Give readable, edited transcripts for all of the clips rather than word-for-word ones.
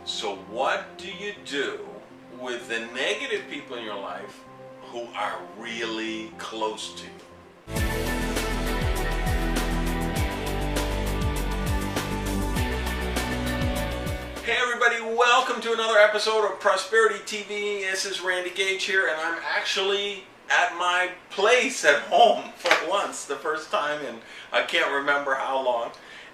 So what do you do with the negative people in your life who are really close to you? Hey everybody, welcome to another episode of Prosperity TV. This is Randy Gage here, and I'm actually at my place at home for once, the first time in I can't remember how long.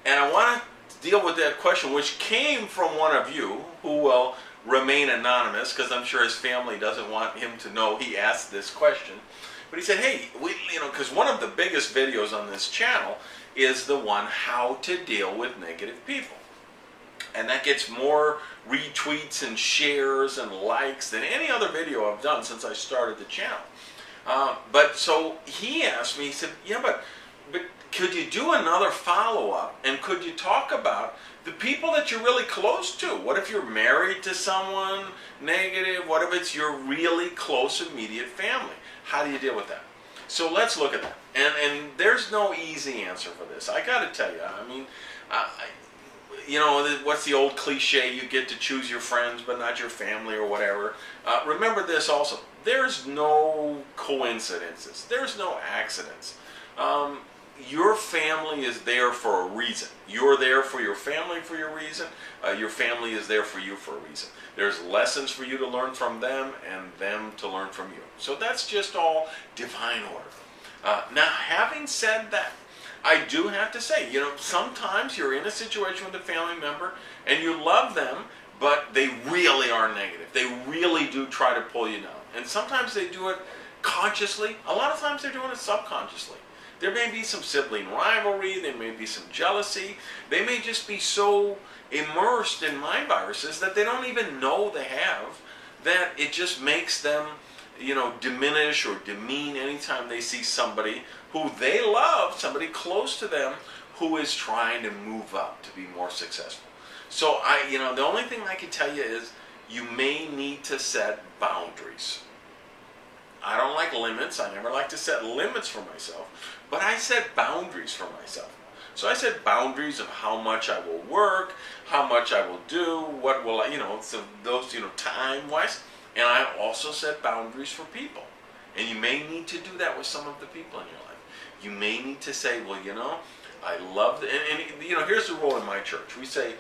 And I want to deal with that question, which came from one of you who will remain anonymous because I'm sure his family doesn't want him to know he asked this question. But he said, hey, because one of the biggest videos on this channel is the one how to deal with negative people. And that gets more retweets and shares and likes than any other video I've done since I started the channel. But so he asked me, he said, yeah, but could you do another follow-up, and could you talk about the people that you're really close to? What if you're married to someone negative? What if it's your really close immediate family? How do you deal with that? So let's look at that. And there's no easy answer for this. I got to tell you, I mean, what's the old cliche, you get to choose your friends but not your family or whatever. Remember this also, there's no coincidences, there's no accidents. Your family is there for a reason. You're there for your family for your reason. Your family is there for you for a reason. There's lessons for you to learn from them and them to learn from you. So that's just all divine order. Now, having said that, I do have to say, sometimes you're in a situation with a family member and you love them, but they really are negative. They really do try to pull you down. And sometimes they do it consciously. A lot of times they're doing it subconsciously. There may be some sibling rivalry, there may be some jealousy, they may just be so immersed in mind viruses that they don't even know they have, that it just makes them, diminish or demean anytime they see somebody who they love, somebody close to them, who is trying to move up to be more successful. So the only thing I can tell you is you may need to set boundaries. I don't like limits. I never like to set limits for myself, but I set boundaries for myself. So I set boundaries of how much I will work, how much I will do, what will I, so those, time-wise. And I also set boundaries for people. And you may need to do that with some of the people in your life. You may need to say, well, I love, and here's the rule in my church. We say,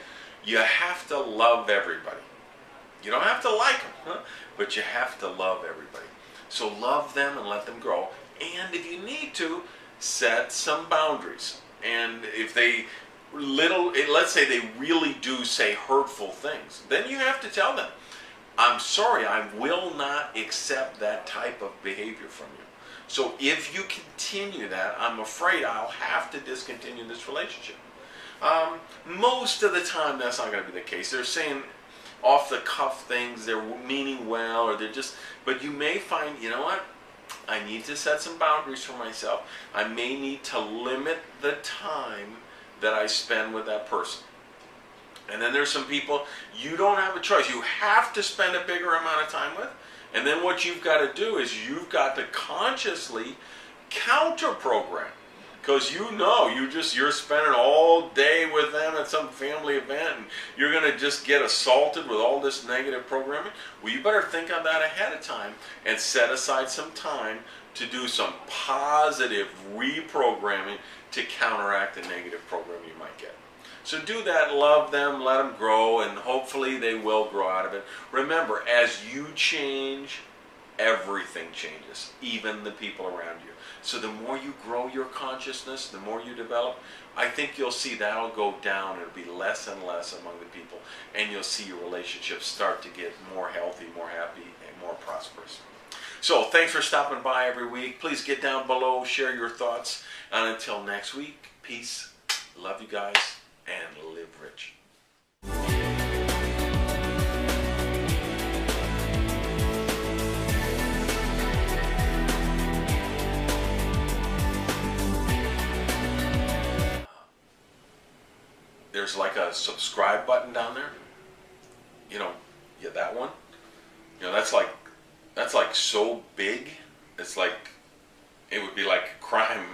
you have to love everybody. You don't have to like them, but you have to love everybody. So love them and let them grow. And if you need to, set some boundaries. And if let's say they really do say hurtful things, then you have to tell them, I'm sorry, I will not accept that type of behavior from you. So if you continue that, I'm afraid I'll have to discontinue this relationship. Most of the time that's not going to be the case. They're saying off the cuff things, they're meaning well, or they're just, but you may find, I need to set some boundaries for myself. I may need to limit the time that I spend with that person. And then there's some people you don't have a choice. You have to spend a bigger amount of time with. And then what you've got to do is you've got to consciously counter program. Because you're spending all day with them at some family event and you're going to just get assaulted with all this negative programming. Well, you better think on that ahead of time and set aside some time to do some positive reprogramming to counteract the negative program you might get. So do that, love them, let them grow, and hopefully they will grow out of it. Remember, as you change, everything changes, even the people around you. So the more you grow your consciousness, the more you develop, I think you'll see that'll go down. It'll be less and less among the people, and you'll see your relationships start to get more healthy, more happy, and more prosperous. So thanks for stopping by every week. Please get down below, share your thoughts, and until next week, peace, love you guys, and live rich. There's like a subscribe button down there. That one. That's like so big. It's like, it would be like a crime